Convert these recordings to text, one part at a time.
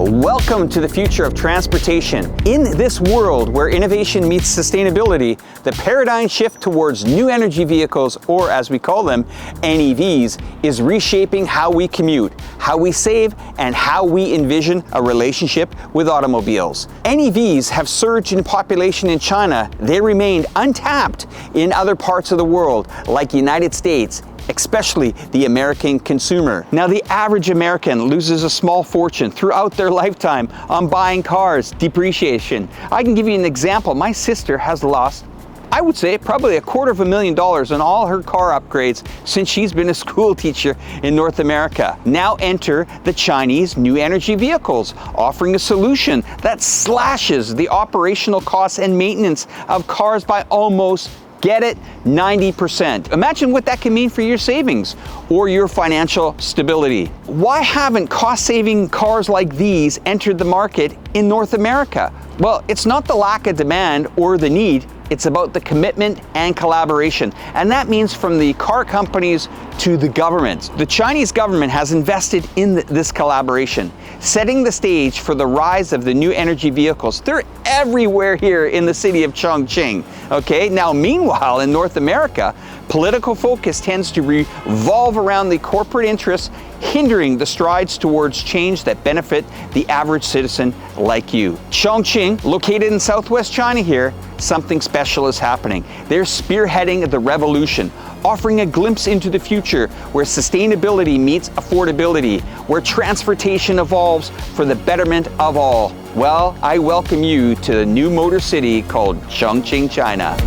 Welcome to the future of transportation. In this world where innovation meets sustainability, the paradigm shift towards new energy vehicles, or as we call them, NEVs, is reshaping how we commute, how we save, and how we envision a relationship with automobiles. NEVs have surged in population in China. They remained untapped in other parts of the world, like the United States, especially the American consumer. Now, the average American loses a small fortune throughout their lifetime on buying cars, depreciation. I can give you an example. My sister has lost, I would say, probably $250,000 on all her car upgrades since she's been a school teacher in North America. Now enter the Chinese new energy vehicles, offering a solution that slashes the operational costs and maintenance of cars by almost, get it, 90%. Imagine what that can mean for your savings or your financial stability. Why haven't cost-saving cars like these entered the market in North America? Well, it's not the lack of demand or the need, it's about the commitment and collaboration. And that means from the car companies to the government. The Chinese government has invested in this collaboration, setting the stage for the rise of the new energy vehicles. They're everywhere here in the city of Chongqing. Okay, now meanwhile in North America, political focus tends to revolve around the corporate interests, hindering the strides towards change that benefit the average citizen like you. Chongqing, located in southwest China here, something special is happening. They're spearheading the revolution, offering a glimpse into the future where sustainability meets affordability, where transportation evolves for the betterment of all. Well, I welcome you to the new motor city called Chongqing, China.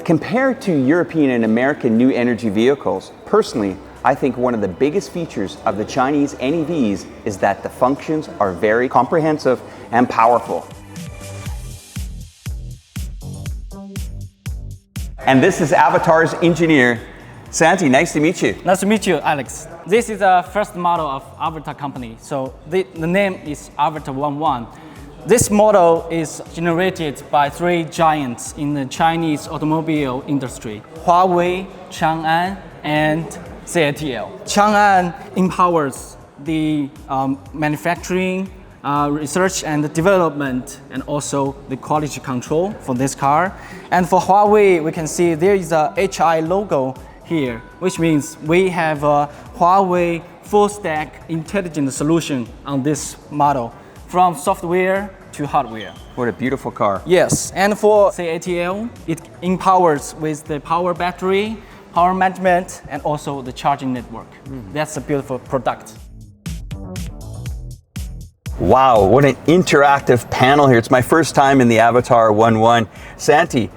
Compared to European and American new energy vehicles, personally, I think one of the biggest features of the Chinese NEVs is that the functions are very comprehensive and powerful. And this is Avatar's engineer, Santi. Nice to meet you. Nice to meet you, Alex. This is the first model of Avatr company. So the name is Avatar11. This model is generated by three giants in the Chinese automobile industry: Huawei, Chang'an, and CATL. Chang'an empowers the manufacturing, research and development, and also the quality control for this car. And for Huawei, we can see there is a HI logo here, which means we have a Huawei full stack intelligent solution on this model, from software to hardware. What a beautiful car. Yes, and for CATL, it empowers with the power battery, power management, and also the charging network. That's a beautiful product. Wow, what an interactive panel here. It's my first time in the Avatar11. Santi,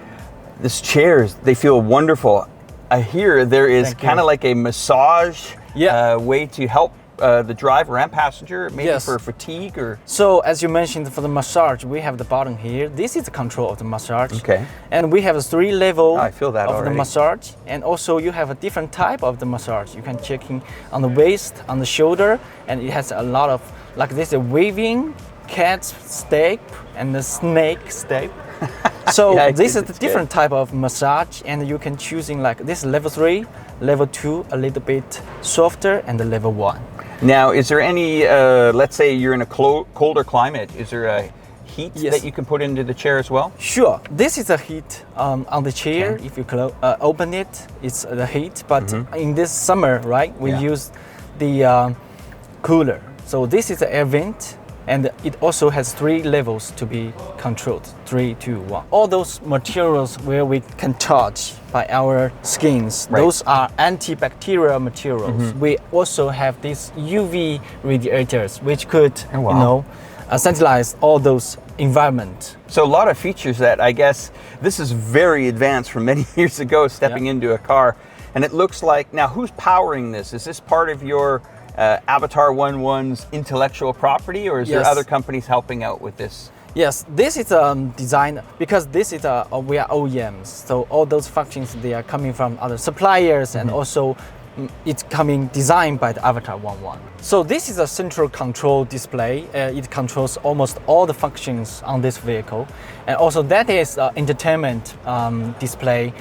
these chairs, they feel wonderful. I hear there is kind of like a massage way to help the driver and passenger, maybe for fatigue or... So as you mentioned, for the massage, we have the button here. This is the control of the massage. Okay. And we have a 3 level I feel that of already. the massage. And also you have a different type of the massage. You can check in on the waist, on the shoulder, and it has a lot of, like this, a waving cat step and the snake step. So this is the different type of massage, and you can choosing like this level 3, level 2, a little bit softer, and the level 1. Now, is there any, let's say you're in a colder climate, is there a heat that you can put into the chair as well? Sure. This is a heat on the chair. If you open it, it's the heat. But in this summer, right, we use the cooler. So this is the air vent, and it also has 3 levels to be controlled, 3, 2, 1. All those materials where we can touch by our skins, those are antibacterial materials. We also have these UV radiators, which could, sanitize all those environment. So a lot of features that I guess this is very advanced from many years ago, stepping into a car. And it looks like, now who's powering this? Is this part of your Avatar11's intellectual property, or is there other companies helping out with this? Yes, this is design, because this is we are OEMs, so all those functions, they are coming from other suppliers and also it's coming designed by the Avatar11. So this is a central control display. It controls almost all the functions on this vehicle. And also that is entertainment display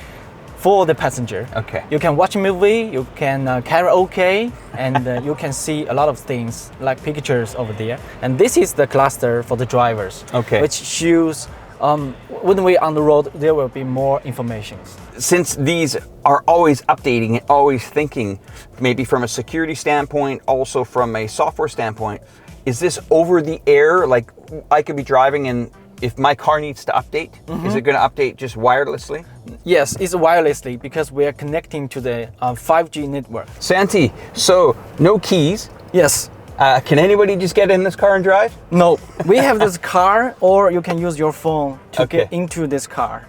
for the passenger. Okay. You can watch a movie, you can karaoke, and you can see a lot of things like pictures over there. And this is the cluster for the drivers, Okay. which shows when we're on the road, there will be more information. Since these are always updating and always thinking, maybe from a security standpoint, also from a software standpoint, is this over the air? Like I could be driving and if my car needs to update, is it going to update just wirelessly? Yes, it's wirelessly because we are connecting to the 5G network. Santi, so no keys. Yes. Can anybody just get in this car and drive? No, we have this car, or you can use your phone to Okay. get into this car.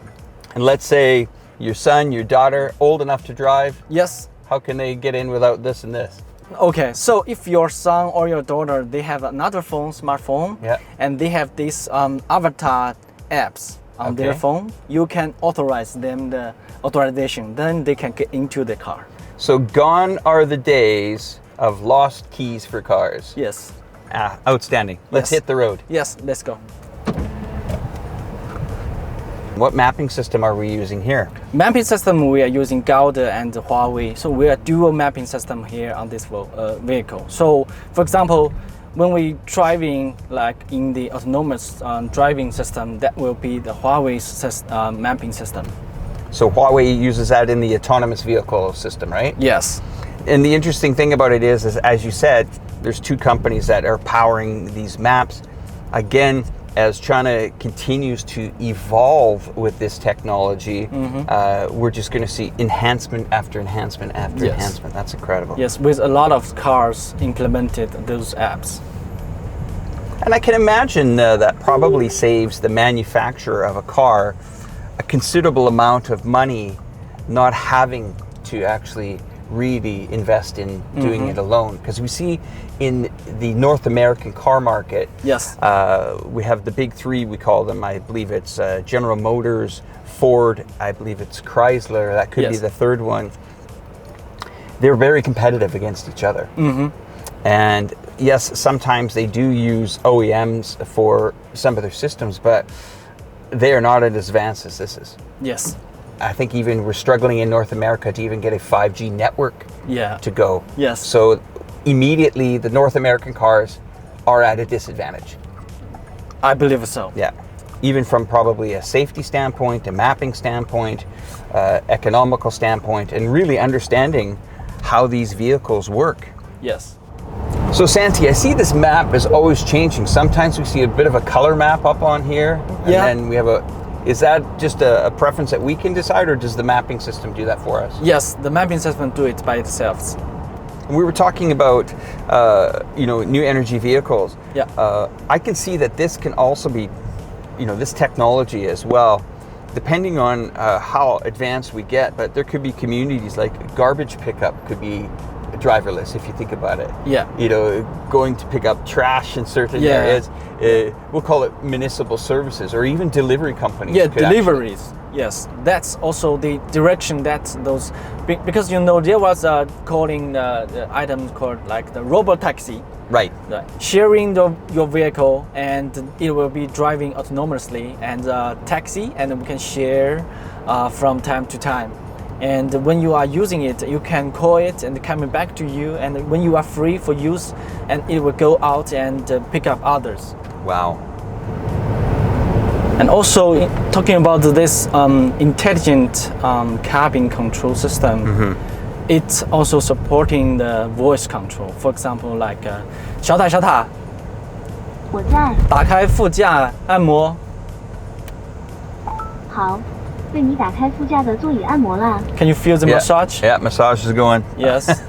And let's say your son, your daughter, old enough to drive. Yes. How can they get in without this and this? Okay, so if your son or your daughter, they have another phone, smartphone, Yeah. and they have these Avatar apps on their Okay. phone, you can authorize them the authorization, then they can get into the car. So gone are the days of lost keys for cars. Yes. Outstanding. Let's Yes. hit the road. Yes, let's go. What mapping system are we using here? Mapping system, we are using Gaude and Huawei. So we are dual mapping system here on this vehicle. So for example, when we driving like in the autonomous driving system, that will be the Huawei's mapping system. So Huawei uses that in the autonomous vehicle system, right? Yes. And the interesting thing about it is as you said, there's two companies that are powering these maps. Again, as China continues to evolve with this technology, we're just going to see enhancement after enhancement after Yes. enhancement. That's incredible. Yes, with a lot of cars implemented those apps. And I can imagine that probably saves the manufacturer of a car a considerable amount of money not having to actually really invest in doing it alone. Because we see in the North American car market, Yes. we have the big three, we call them. I believe it's General Motors, Ford, I believe it's Chrysler, that could be Yes. the third one. They're very competitive against each other. And yes, sometimes they do use OEMs for some of their systems, but they are not as advanced as this is. Yes. I think even we're struggling in North America to even get a 5G network Yeah. to go. Yes. So immediately the North American cars are at a disadvantage. I believe so. Yeah. Even from probably a safety standpoint, a mapping standpoint, economical standpoint, and really understanding how these vehicles work. Yes. So Santi, I see this map is always changing. Sometimes we see a bit of a color map up on here. And Yeah. then we have is that just a preference that we can decide, or does the mapping system do that for us? Yes, the mapping system do it by itself. We were talking about, new energy vehicles. Yeah. I can see that this can also be, this technology as well, depending on how advanced we get. But there could be communities like garbage pickup could be driverless if you think about it. Yeah. Going to pick up trash in certain Yeah. areas. We'll call it municipal services, or even delivery companies. Yeah, could deliveries. Yes, that's also the direction that those, because there was a calling the item called like the robot taxi, Right. sharing your vehicle, and it will be driving autonomously, and taxi, and we can share from time to time. And when you are using it, you can call it and coming back to you. And when you are free for use, and it will go out and pick up others. Wow. And also talking about this intelligent cabin control system, it's also supporting the voice control. For example, like 小塔小塔，我在，打开副驾按摩。好，为你打开副驾的座椅按摩啦。 Can you feel the massage? Yeah, massage is going. Yes.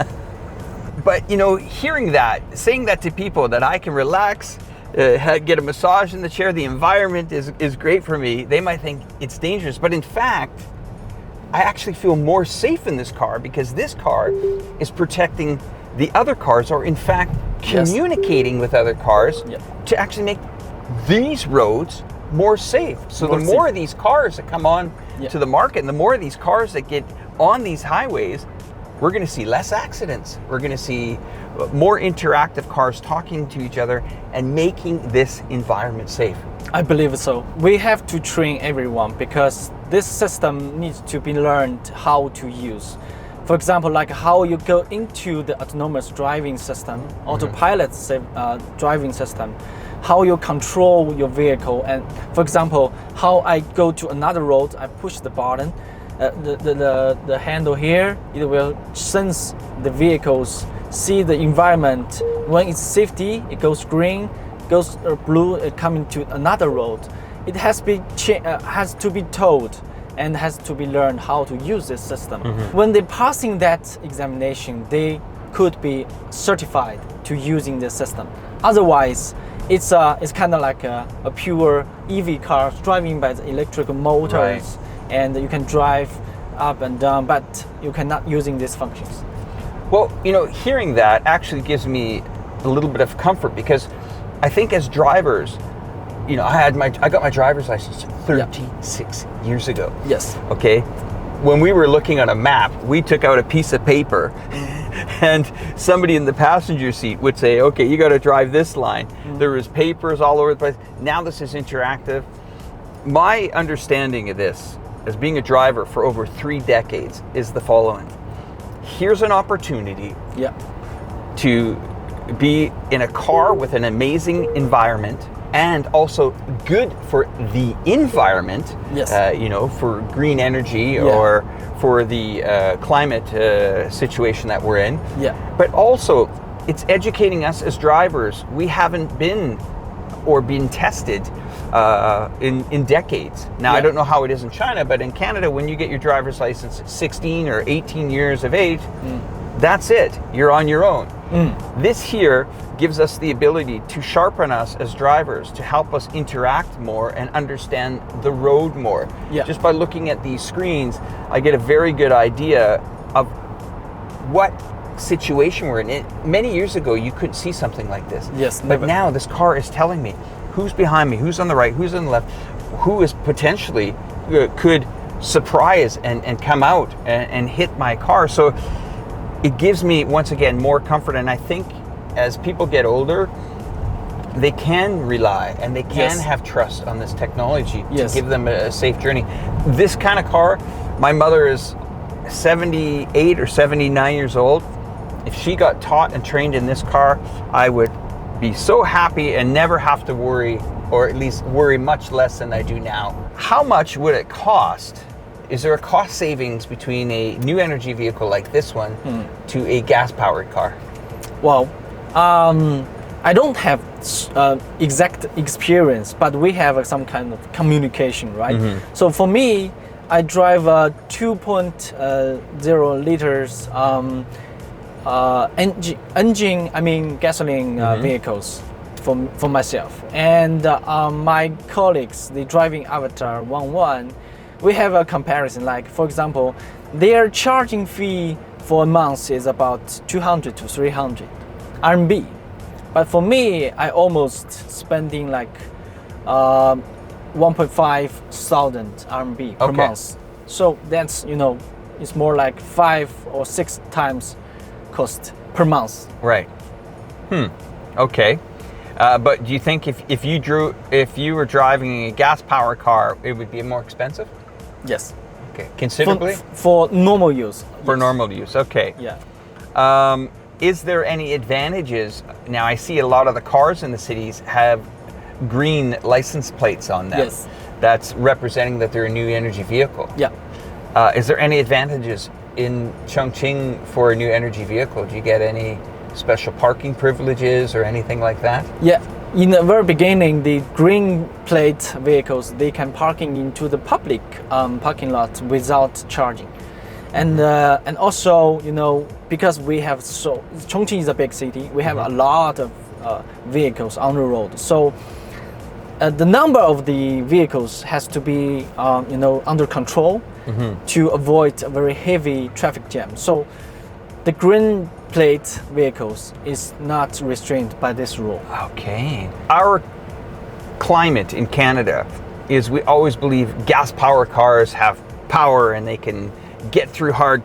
But hearing that, saying that to people that I can relax, get a massage in the chair, the environment is great for me, they might think it's dangerous. But in fact, I actually feel more safe in this car because this car is protecting the other cars, or in fact, communicating with other cars to actually make these roads more safe. So the more of these cars that come on to the market, and the more of these cars that get on these highways, we're going to see less accidents. We're going to see more interactive cars talking to each other and making this environment safe. I believe so. We have to train everyone because this system needs to be learned how to use. For example, like how you go into the autonomous driving system, autopilot driving system, how you control your vehicle, and for example, how I go to another road, I push the button, the handle here, it will sense the vehicles, see the environment. When it's safety, it goes green, goes blue, it comes into another road. It has to be told and has to be learned how to use this system. When they're passing that examination, they could be certified to using this system. Otherwise, it's kind of like a pure EV car driving by the electrical motors, right. And you can drive up and down, but you cannot using these functions. Well, hearing that actually gives me a little bit of comfort, because I think as drivers, I got my driver's license 36 years ago. Yes. Okay. When we were looking on a map, we took out a piece of paper and somebody in the passenger seat would say, okay, you got to drive this line. There was papers all over the place. Now this is interactive. My understanding of this, as being a driver for over 3 decades, is the following. Here's an opportunity to be in a car with an amazing environment and also good for the environment, for green energy or for the climate situation that we're in. Yeah. But also, it's educating us as drivers. We haven't been tested in decades. Now, I don't know how it is in China, but in Canada, when you get your driver's license at 16 or 18 years of age, that's it. You're on your own. This here gives us the ability to sharpen us as drivers, to help us interact more and understand the road more. Just by looking at these screens, I get a very good idea of what situation we're in. Many years ago, you couldn't see something like this. Yes, but now this car is telling me who's behind me, who's on the right, who's on the left, who is potentially could surprise and come out and hit my car. So it gives me, once again, more comfort. And I think as people get older, they can rely and they can have trust on this technology to give them a safe journey. This kind of car, my mother is 78 or 79 years old. If she got taught and trained in this car, I would be so happy and never have to worry, or at least worry much less than I do now. How much would it cost? Is there a cost savings between a new energy vehicle like this one to a gas-powered car? Well, I don't have exact experience, but we have some kind of communication, right? So for me, I drive a 2.0 liters gasoline vehicles for myself. And my colleagues, they driving Avatar11, we have a comparison. Like, for example, their charging fee for a month is about 200 to 300 RMB. But for me, I almost spending like 1.5 thousand RMB per month. So that's, it's more like 5 or 6 times cost per month. Right. Okay. But do you think if you were driving a gas powered car, it would be more expensive? Yes. Okay. Considerably? For normal use. For normal use. Okay. Yeah. Is there any advantages? Now, I see a lot of the cars in the cities have green license plates on them. Yes. That's representing that they're a new energy vehicle. Yeah. Is there any advantages in Chongqing for a new energy vehicle? Do you get any special parking privileges or anything like that? Yeah. In the very beginning, the green plate vehicles, they can parking into the public parking lot without charging. And also, because we have Chongqing is a big city, we have a lot of vehicles on the road. So the number of the vehicles has to be, under control to avoid a very heavy traffic jam. So the green plate vehicles is not restrained by this rule. Okay. Our climate in Canada is, we always believe gas powered cars have power and they can get through hard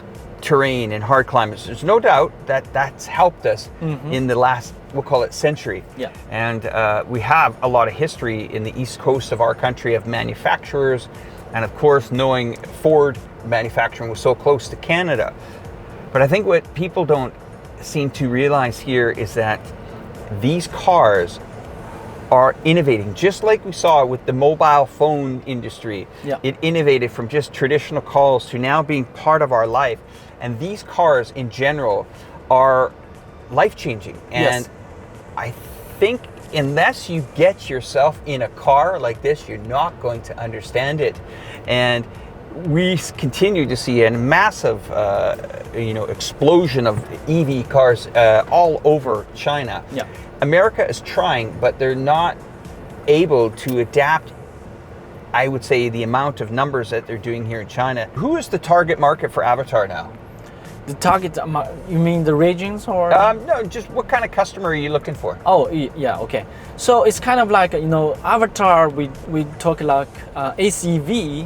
terrain and hard climates. There's no doubt that that's helped us in the last, we'll call it century. Yeah. And we have a lot of history in the east coast of our country of manufacturers, and of course knowing Ford manufacturing was so close to Canada. But I think what people don't seem to realize here is that these cars are innovating, just like we saw with the mobile phone industry. Yeah. It innovated from just traditional calls to now being part of our life. And these cars in general are life-changing. And Yes. I think unless you get yourself in a car like this, you're not going to understand it. And we continue to see a massive explosion of EV cars all over China. Yeah. America is trying, but they're not able to adapt, I would say, the amount of numbers that they're doing here in China. Who is the target market for Avatr now? The target, you mean the regions or? No, just what kind of customer are you looking for? Oh, yeah, okay. So it's kind of like, Avatr, we talk like ACV,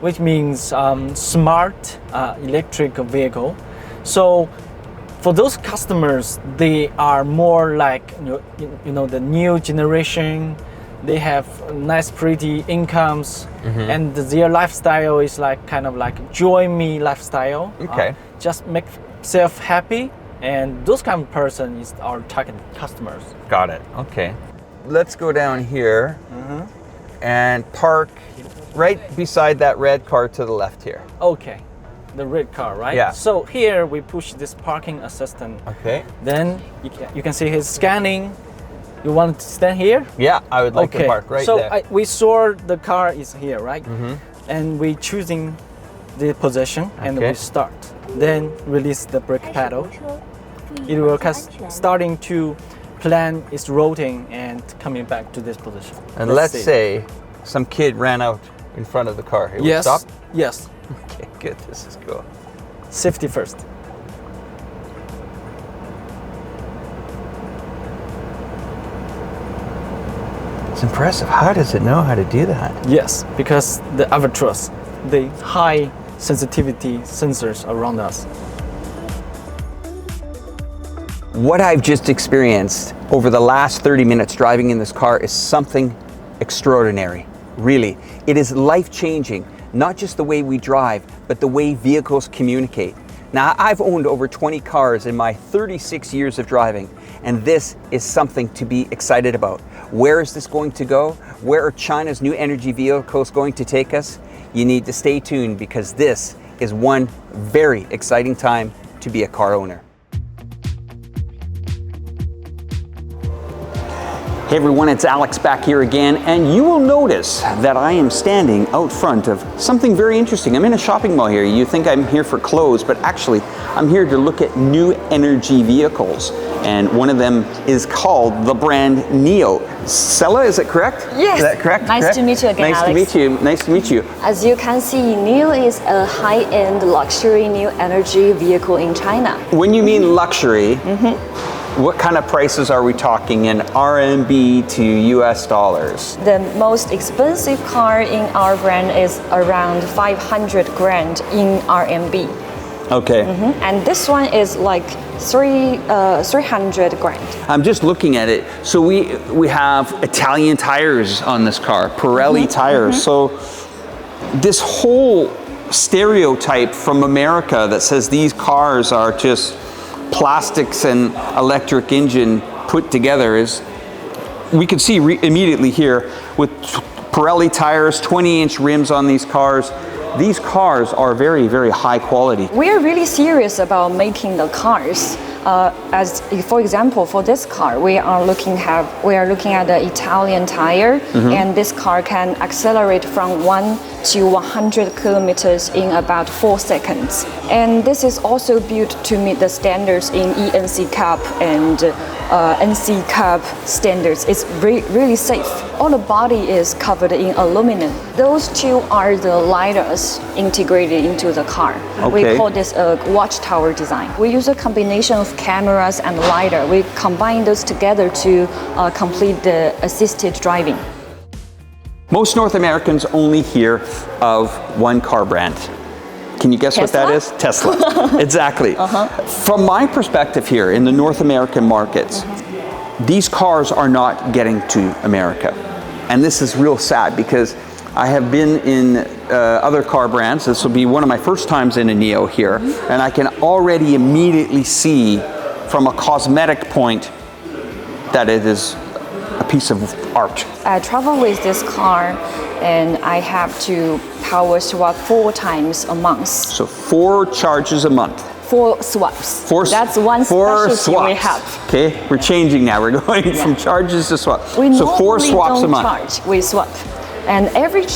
which means smart electric vehicle. So for those customers, they are more like, the new generation. They have nice, pretty incomes, and their lifestyle is like kind of like joy me lifestyle. Okay. Just make self happy, and those kind of person is our target customers. Got it. Okay. Let's go down here and park right beside that red car to the left here. Okay, the red car, right? Yeah. So here we push this parking assistant. Okay. Then you can see his scanning. You want to stand here? Yeah, I would like to park right so there. we saw the car is here, right? And we choosing the position and we start. Then release the brake pedal. It will starting to plan its rotating and coming back to this position. And let's say some kid ran out in front of the car. It would stop? Yes. Okay, good. This is cool. Safety first. It's impressive. How does it know how to do that? Yes, because the Avatrs, the high sensitivity sensors around us. What I've just experienced over the last 30 minutes driving in this car is something extraordinary. Really, it is life-changing, not just the way we drive, but the way vehicles communicate. Now, I've owned over 20 cars in my 36 years of driving, and this is something to be excited about. Where is this going to go? Where are China's new energy vehicles going to take us? You need to stay tuned, because this is one very exciting time to be a car owner. Hey everyone, it's Alex back here again, and you will notice that I am standing out front of something very interesting. I'm in a shopping mall here. You think I'm here for clothes, but actually I'm here to look at new energy vehicles. And one of them is called the brand NIO. Sella, is it correct? Yes. Is that correct? Nice to meet you again, Nice Alex. to meet you. Nice to meet you. As you can see, NIO is a high-end luxury new energy vehicle in China. When you mean luxury, what kind of prices are we talking in RMB to US dollars? The most expensive car in our brand is around 500 grand in RMB. Okay. And this one is like 300 grand. I'm just looking at it. So we have Italian tires on this car, Pirelli tires. So this whole stereotype from America that says these cars are just plastics and electric engine put together is, we can see immediately here with Pirelli tires, 20-inch rims on these cars. These cars are very, very high quality. We are really serious about making the cars. As for example, for this car, we are looking at the Italian tire, and this car can accelerate from 1 to 100 kilometers in about 4 seconds. And this is also built to meet the standards in ENCAP and NCAP standards. It's really safe. All the body is covered in aluminum. Those two are the LiDARs integrated into the car. Okay. We call this a watchtower design. We use a combination of cameras and LiDAR. We combine those together to complete the assisted driving. Most North Americans only hear of one car brand, Can you guess what that is? Tesla. Exactly. From my perspective here in the North American markets, these cars are not getting to America. And this is real sad because I have been in other car brands. This will be one of my first times in a NIO here. And I can already immediately see from a cosmetic point that it is a piece of art. I travel with this car and I have to power swap 4 times a month. So 4 charges a month. 4 swaps. That's one specialty we have. Okay, we're changing now. We're going from charges to swaps. We so 4 swaps a month. Charge, we swap. And every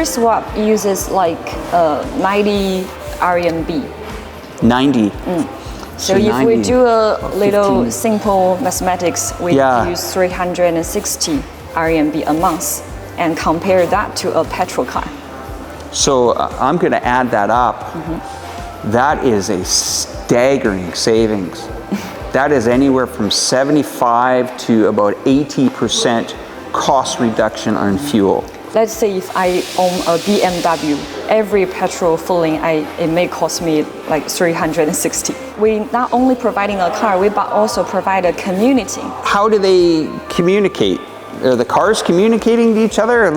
swap uses like 90 RMB. 90. So if 90, we do a little 15. simple mathematics, we use 360 RMB a month and compare that to a petrol car. So I'm going to add that up. That is a staggering savings. That is anywhere from 75 to about 80% cost reduction on fuel. Let's say if I own a BMW, every petrol filling, it may cost me like 360. We not only providing a car, we but also provide a community. How do they communicate? Are the cars communicating to each other?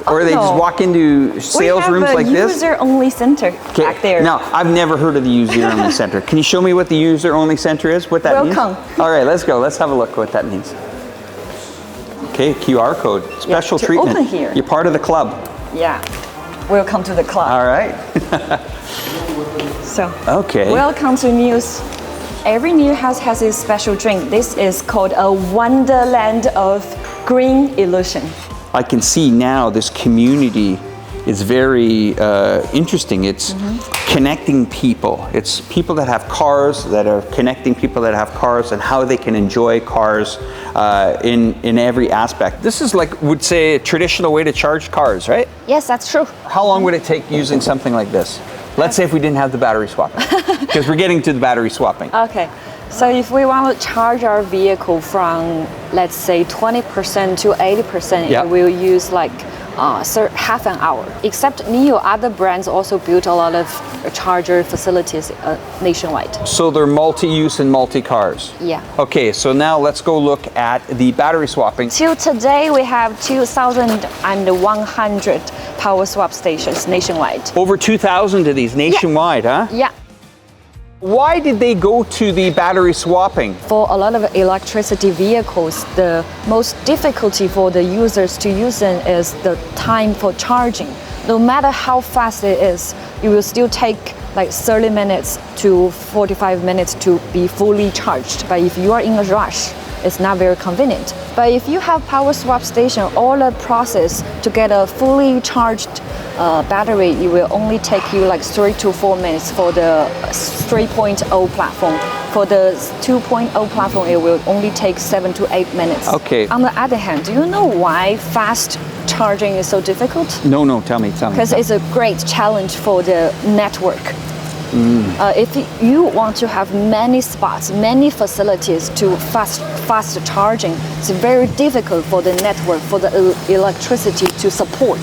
Or they just walk into sales rooms like this? We have a user-only center back there. Now, I've never heard of the user-only center. Can you show me what the user-only center is? What that means? Welcome. All right, let's go. Let's have a look what that means. Okay, QR code, special treatment. Open here. You're part of the club. Yeah, welcome to the club. All right. So, okay. Welcome to NEV'S. Every NEV house has its special drink. This is called a wonderland of green illusion. I can see now this community is very interesting. It's connecting people. It's people that have cars that are connecting people that have cars and how they can enjoy cars in every aspect. This is would say a traditional way to charge cars, right? Yes, that's true. How long would it take using something like this? Let's say if we didn't have the battery swapping, because we're getting to the battery swapping. Okay, so if we want to charge our vehicle from, let's say, 20% to 80%, it will use half an hour. Except NIO, other brands also built a lot of charger facilities nationwide. So they're multi-use and multi-cars? Yeah. Okay, so now let's go look at the battery swapping. Till today, we have 2,100 power swap stations nationwide. Over 2,000 of these nationwide, huh? Yeah. Why did they go to the battery swapping? For a lot of electricity vehicles, the most difficulty for the users to use them is the time for charging. No matter how fast it is, it will still take 30 minutes to 45 minutes to be fully charged. But if you are in a rush, it's not very convenient. But if you have power swap station, all the process to get a fully charged battery, it will only take you 3 to 4 minutes for the 3.0 platform. For the 2.0 platform, it will only take 7 to 8 minutes. Okay. On the other hand, do you know why fast charging is so difficult? No, tell me. Because it's a great challenge for the network. If you want to have many spots, many facilities to fast charging, it's very difficult for the network, for the electricity to support.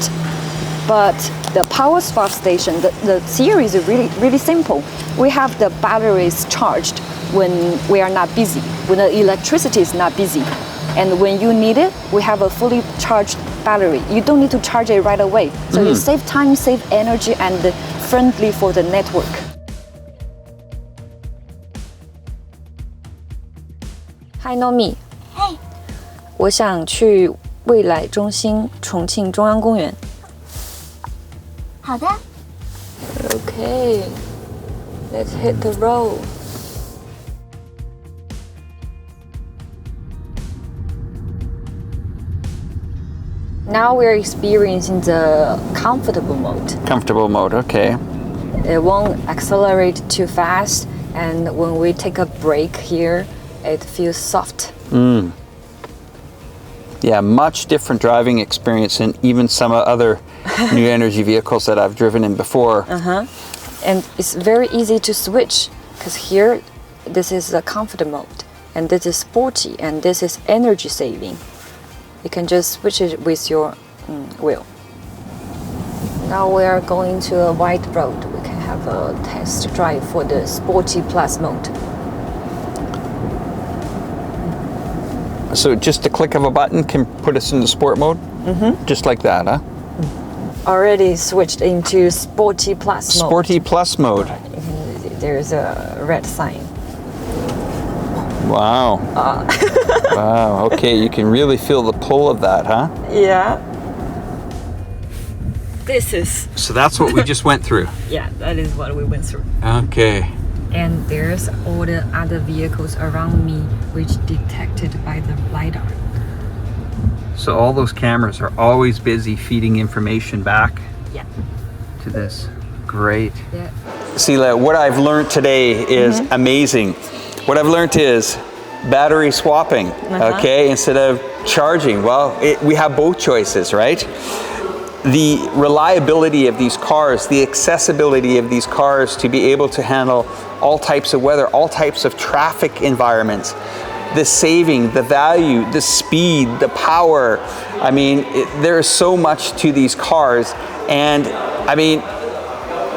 But the power swap station, the theory is really simple. We have the batteries charged when we are not busy, when the electricity is not busy. And when you need it, we have a fully charged battery. You don't need to charge it right away. So you save time, save energy, and friendly for the network. Hi, Nomi. Hey. 我想去未来中心重庆中央公园。好的。 Okay, let's hit the road. Now we're experiencing the comfortable mode. Comfortable mode, okay. It won't accelerate too fast, and when we take a break here, it feels soft. Yeah, much different driving experience than even some other new energy vehicles that I've driven in before. And it's very easy to switch, because here, this is the comfort mode, and this is sporty, and this is energy saving. You can just switch it with your wheel. Now we are going to a wide road. We can have a test drive for the Sporty Plus mode. So just the click of a button can put us into sport mode? Just like that, huh? Already switched into Sporty Plus mode. Sporty Plus mode. There's a red sign. Wow. Wow, okay, you can really feel the pull of that, huh? Yeah. This is... So that's what we just went through. Yeah, that is what we went through. Okay. And there's all the other vehicles around me which detected by the LiDAR. So all those cameras are always busy feeding information back to this. Great. Yeah. Sila, what I've learned today is amazing. What I've learned is battery swapping, okay, instead of charging. Well, we have both choices, right? The reliability of these cars, the accessibility of these cars to be able to handle all types of weather, all types of traffic environments, the saving, the value, the speed, the power. I mean, there is so much to these cars. And I mean,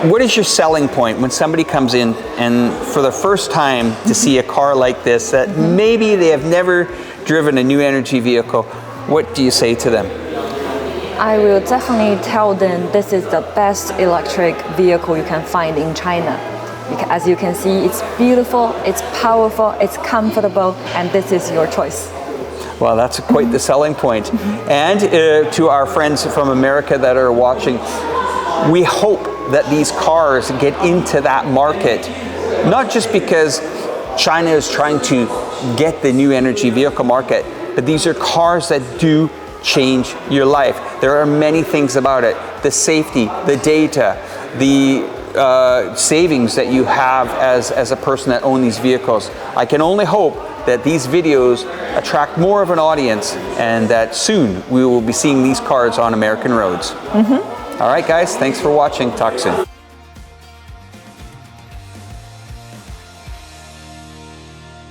what is your selling point when somebody comes in and for the first time to see a car like this that maybe they have never driven a new energy vehicle? What do you say to them? I will definitely tell them this is the best electric vehicle you can find in China. Because as you can see, it's beautiful, it's powerful, it's comfortable, and this is your choice. Well, that's quite the selling point. And to our friends from America that are watching, we hope that these cars get into that market, not just because China is trying to get the new energy vehicle market, but these are cars that do change your life. There are many things about it. The safety, the data, the savings that you have as a person that owns these vehicles. I can only hope that these videos attract more of an audience and that soon we will be seeing these cars on American roads. All right, guys, thanks for watching. Talk soon.